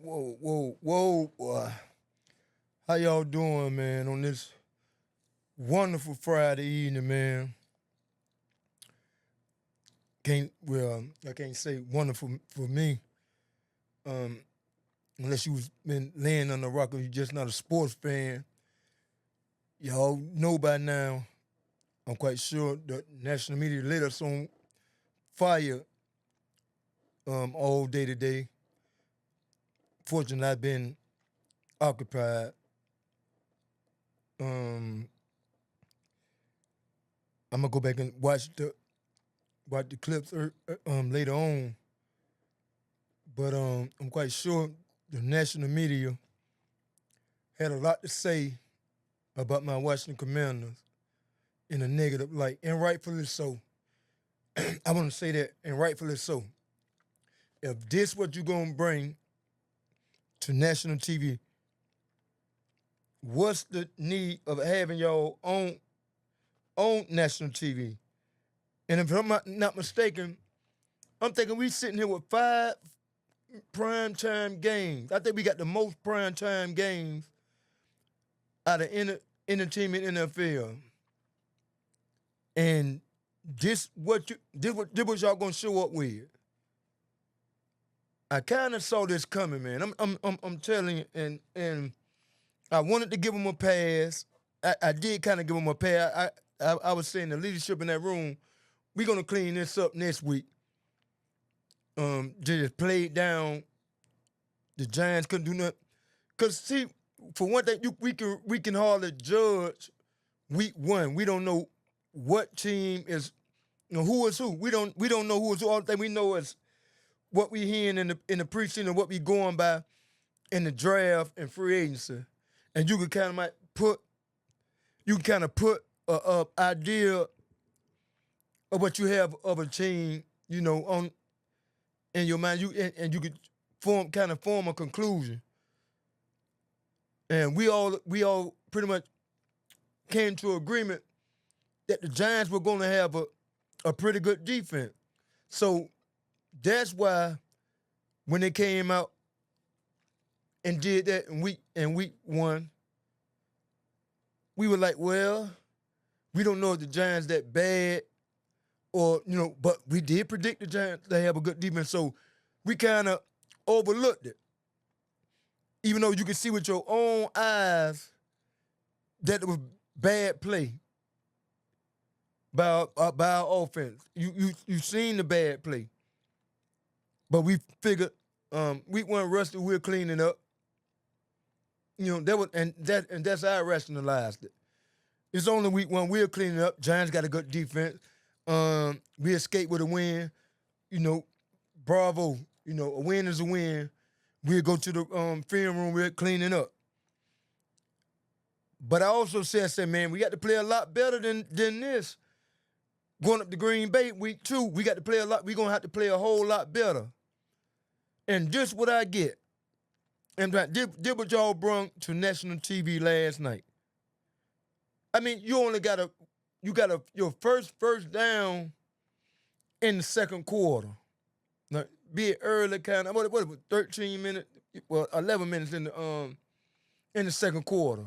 Whoa. How y'all doing, man, on this wonderful Friday evening, man? I can't say wonderful for me, um, unless you was been laying on the rock or you just not a sports fan. Y'all know by now, I'm quite sure the national media lit us on fire all day today. Fortunately, I've been occupied. Um, I'm gonna go back and watch the clips later on. But I'm quite sure the national media had a lot to say about my Washington Commanders in a negative light, and rightfully so. I want to say that, and rightfully so. If this what you gonna bring to national TV, what's the need of having your own national TV? And if I'm not mistaken, I'm thinking we sitting here with 5 primetime games. I think we got the most primetime games out of entertainment NFL. And this what y'all gonna show up with. I kind of saw this coming, man. I'm telling you, and I wanted to give them a pass. I did kind of give them a pass. I was saying the leadership in that room, we gonna clean this up next week. Just play it down. The Giants couldn't do nothing. Cause see, for one thing, we can hardly judge week one. We don't know what team is, who is who. We don't know who is who. All thing we know is what we hearing in the preseason and what we going by in the draft and free agency. And you can kind of put a idea of what you have of a team, on in your mind. And you could form a conclusion. And we all pretty much came to agreement that the Giants were going to have a pretty good defense. So that's why when they came out and did that in week one, we were like, well, we don't know if the Giants that bad or, but we did predict the Giants to have a good defense. So we kind of overlooked it. Even though you can see with your own eyes that it was bad play by our offense. You seen the bad play. But we figured week one rusty, we're cleaning up. That's how I rationalized it. It's only week one, we're cleaning up. Giants got a good defense. We escaped with a win. Bravo. A win is a win. We'll go to the film room, we're cleaning up. But I also said, man, we got to play a lot better than this. Going up to Green Bay week two, we got to play a lot. We're going to have to play a whole lot better. And this what I get. And this what y'all brung to national TV last night. I mean, you got your first down in the second quarter. Now, be it early kind of, what it was, 13 minutes, 11 minutes in the second quarter.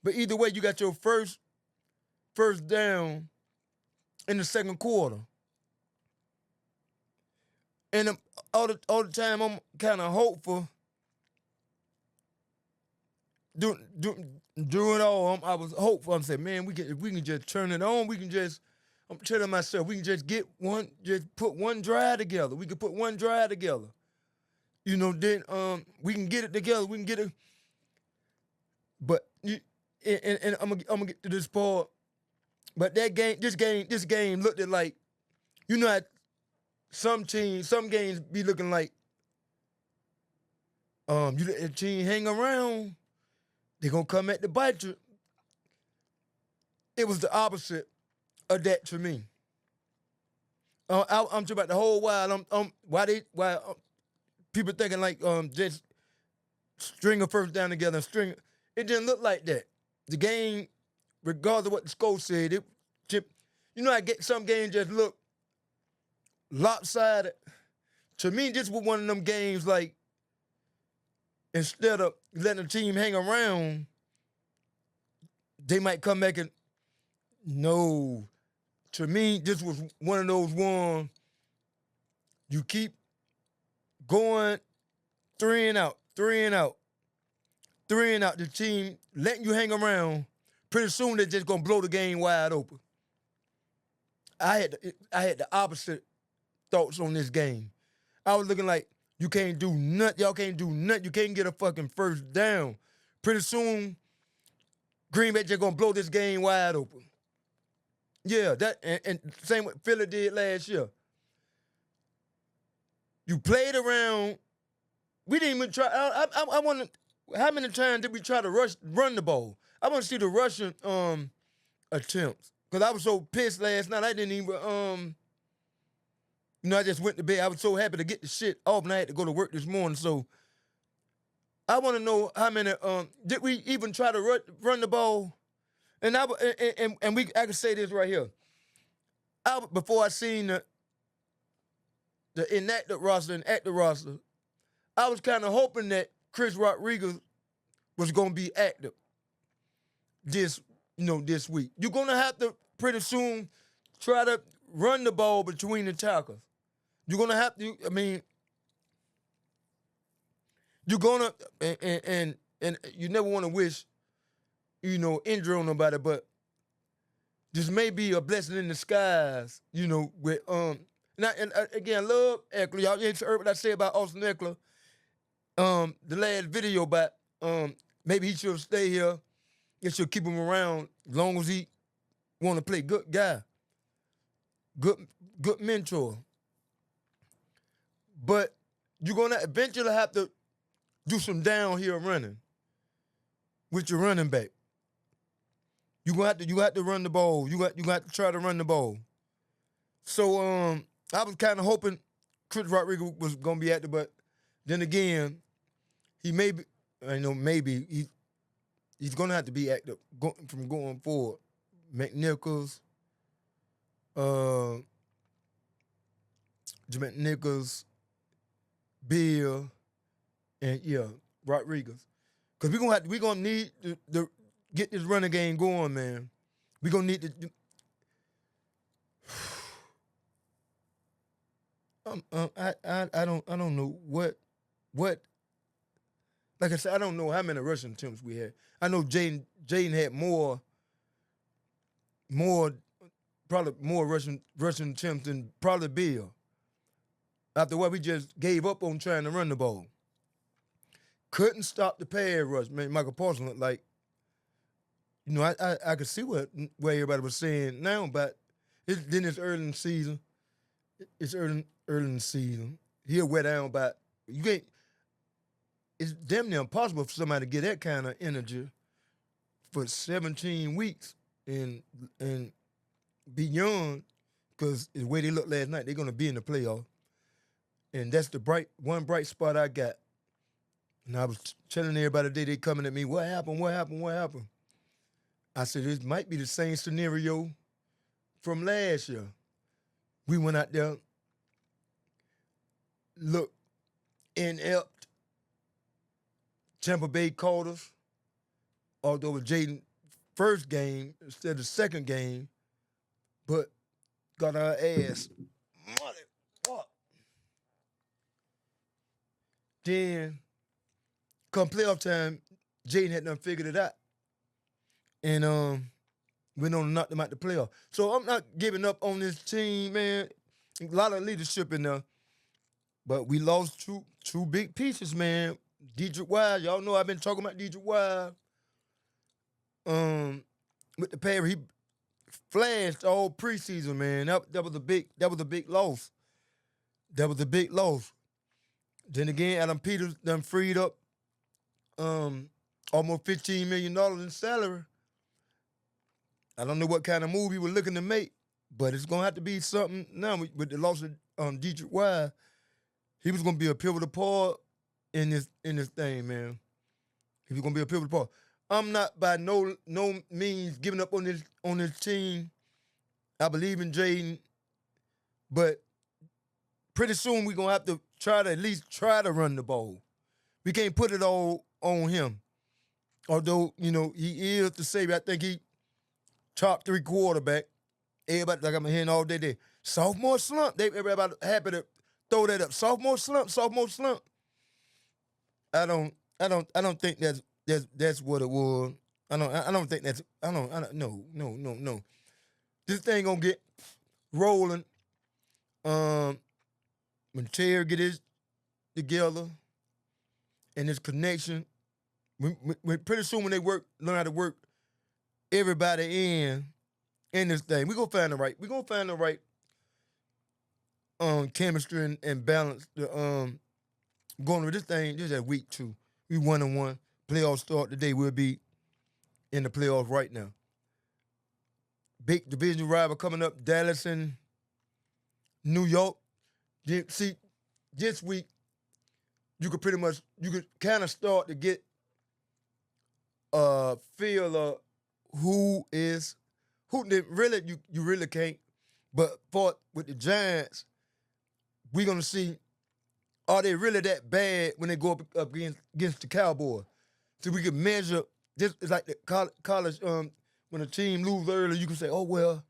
But either way, you got your first down in the second quarter. And all the time, I'm kind of hopeful. During it all, I was hopeful. I'm saying, man, if we can just turn it on, we can just. I'm telling myself, we can just put one drive together. We can put one drive together. Then we can get it together. We can get it. But and I'm gonna get to this part. But this game looked at like, how some games be looking like, you let the team hang around, they gonna come at the bite you. It was the opposite of that to me. I'm talking about the whole while. Why people thinking like just string a first down together and string. It didn't look like that. The game, regardless of what the score said, I get some games just look lopsided. To me, this was one of them games like instead of letting the team hang around, they might come back and no. To me, this was one of those ones you keep going 3 and out, 3 and out, 3 and out. The team letting you hang around. Pretty soon they're just gonna blow the game wide open. I had the opposite thoughts on this game. I was looking like you can't do nothing. Y'all can't do nothing. You can't get a fucking first down. Pretty soon, Green Bay just gonna blow this game wide open. Yeah, that and same what Philly did last year. You played around. We didn't even try. I want to. How many times did we try to run the ball? I want to see the rushing attempts because I was so pissed last night. I didn't even I just went to bed. I was so happy to get the shit off, and I had to go to work this morning. So I want to know how many. Did we even try to run the ball? And I can say this right here. Before I seen the inactive roster and active roster, I was kind of hoping that Chris Rodriguez was gonna be active this week. You're gonna have to pretty soon try to run the ball between the tackles. You're gonna have to. I mean, you're gonna and you never want to wish injury on nobody, but this may be a blessing in disguise. With again, love Eckler. Y'all ain't heard what I say about Austin Eckler. The last video about maybe he should stay here. It should keep him around as long as he want to play. Good guy, good mentor. But you're gonna eventually have to do some downhill running with your running back. You have to run the ball. You got to try to run the ball. So I was kind of hoping Chris Rodriguez was gonna be active, but then again, he may be. Maybe he's gonna have to be active from going forward. McNichols, McNichols, Bill, and Rodriguez, because we gonna need to get this running game going, man. We gonna need to. I don't know what. Like I said, I don't know how many rushing attempts we had. I know Jaden had probably more rushing attempts than probably Bill. After what we just gave up on trying to run the ball. Couldn't stop the pass rush. Man, Michael Paulson looked like, I could see what everybody was saying now, but then it's early in the season. It's early in the season. He'll wear down, but you can't. It's damn near impossible for somebody to get that kind of energy for 17 weeks and beyond, because the way they looked last night, they're gonna be in the playoff. And that's the one bright spot I got. And I was telling everybody today, they coming at me, what happened? I said, this might be the same scenario from last year. We went out there, look, inept. Tampa Bay called us, although it was Jaden's first game instead of the second game, but got our ass. What? Then, come playoff time, Jaden had done figured it out. And went on and knocked them out the playoff. So I'm not giving up on this team, man. A lot of leadership in there. But we lost two big pieces, man. Dedrick Wise, y'all know I've been talking about Dedrick Wise. With the pair, he flashed all preseason, man. That was a big loss. That was a big loss. Then again, Adam Peters done freed up almost $15 million in salary. I don't know what kind of move he was looking to make, but it's gonna have to be something now with the loss of Dedrick Wise. He was gonna be a pivotal part in this thing, man. He was gonna be a pivotal part. I'm not by no means giving up on this team. I believe in Jaden, but pretty soon we're gonna have to at least try to run the ball. We can't put it all on him. Although, he is the savior. I think he top 3 quarterback. Everybody, like I'm hearing all day, sophomore slump. Everybody happy to throw that up. Sophomore slump, sophomore slump. I don't think that's what it was. I don't think that's no. This thing gonna get rolling. When Terry get his together and his connection, pretty soon when they learn how to work everybody in this thing, we gonna find the right chemistry and balance to going with this thing. This is at week 2. We 1-1. Playoffs start today. We'll be in the playoffs right now. Big division rival coming up, Dallas and New York. See, this week you could kind of start to get a feel of who really you really can't. But with the Giants, we're gonna see, are they really that bad when they go up against the Cowboys? So we can measure this. It's like the college. When a team lose early, you can say, "Oh well,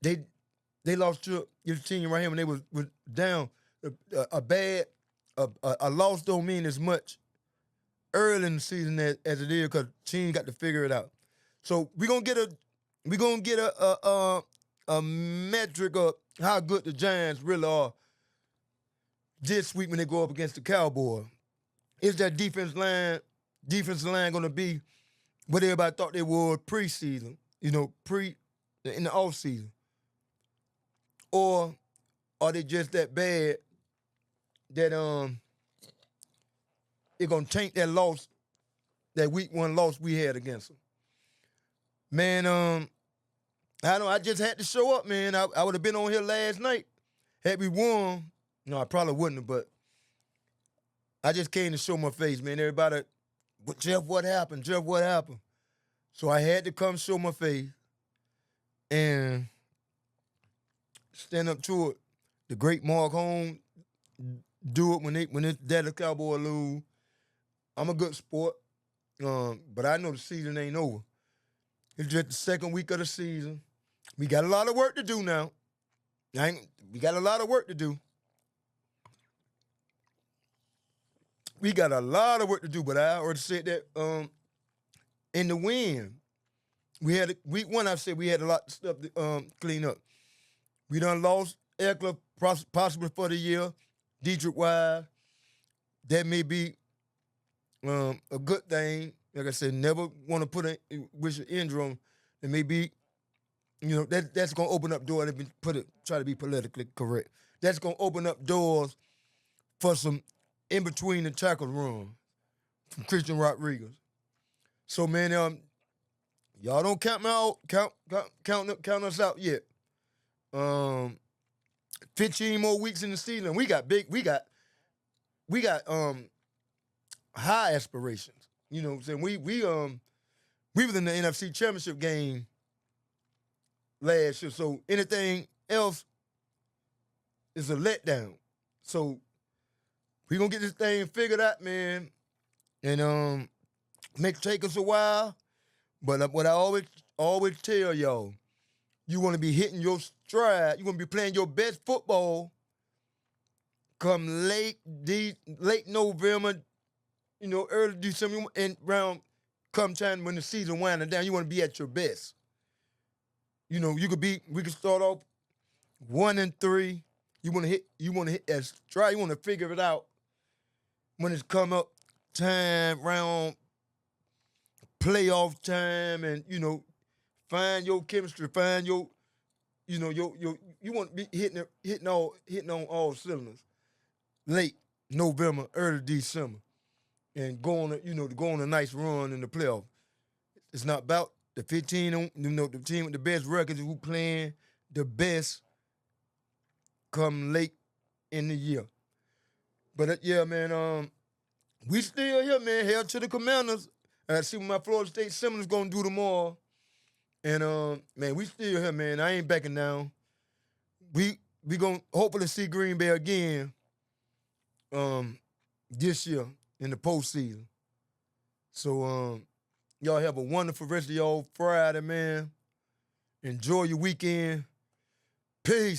they lost to your team right here when they was down." A loss don't mean as much early in the season as it is because team got to figure it out. So we're gonna get a metric of how good the Giants really are this week when they go up against the Cowboys. Is that defensive line going to be what everybody thought they were preseason, in the offseason? Or are they just that bad that it's going to taint that loss, that week 1 loss we had against them? Man, I just had to show up, man. I would have been on here last night had we won. No, I probably wouldn't have, but I just came to show my face, man. Everybody, Jeff, what happened? Jeff, what happened? So I had to come show my face and stand up to it. The great Mark Holmes do it when it's Dallas Cowboy lose. I'm a good sport, but I know the season ain't over. It's just the second week of the season. We got a lot of work to do now. We got a lot of work to do. We got a lot of work to do, but I already said that in the win, week 1, I said we had a lot of stuff to clean up. We done lost Eckler possibly for the year, Dietrich Wise. That may be a good thing. Like I said, never want to put wish an injury on. It may be, that's going to open up doors. Try to be politically correct. That's going to open up doors for some in between the tackle run from Christian Rodriguez. So man, y'all don't count me out. Count us out yet. 15 more weeks in the season. We got high aspirations. You know what I'm saying? We was in the NFC Championship game last year. So anything else is a letdown. So we gonna get this thing figured out, man. And may take us a while. But what I always tell y'all, you want to be hitting your stride. You want to be playing your best football come late November, early December, and around come time when the season winding down. You want to be at your best. We could start off 1-3. You want to hit that stride. You want to figure it out when it's come up time, round playoff time, and find your chemistry, find your you want to be hitting on all cylinders late November, early December, and go on a nice run in the playoff. It's not about the 15, the team with the best records who playing the best come late in the year. But yeah, man, we still here, man. Hell to the Commanders. I see what my Florida State Seminoles gonna do tomorrow. And man, we still here, man. I ain't backing down. We gonna hopefully see Green Bay again. this year in the postseason. So y'all have a wonderful rest of y'all Friday, man. Enjoy your weekend. Peace.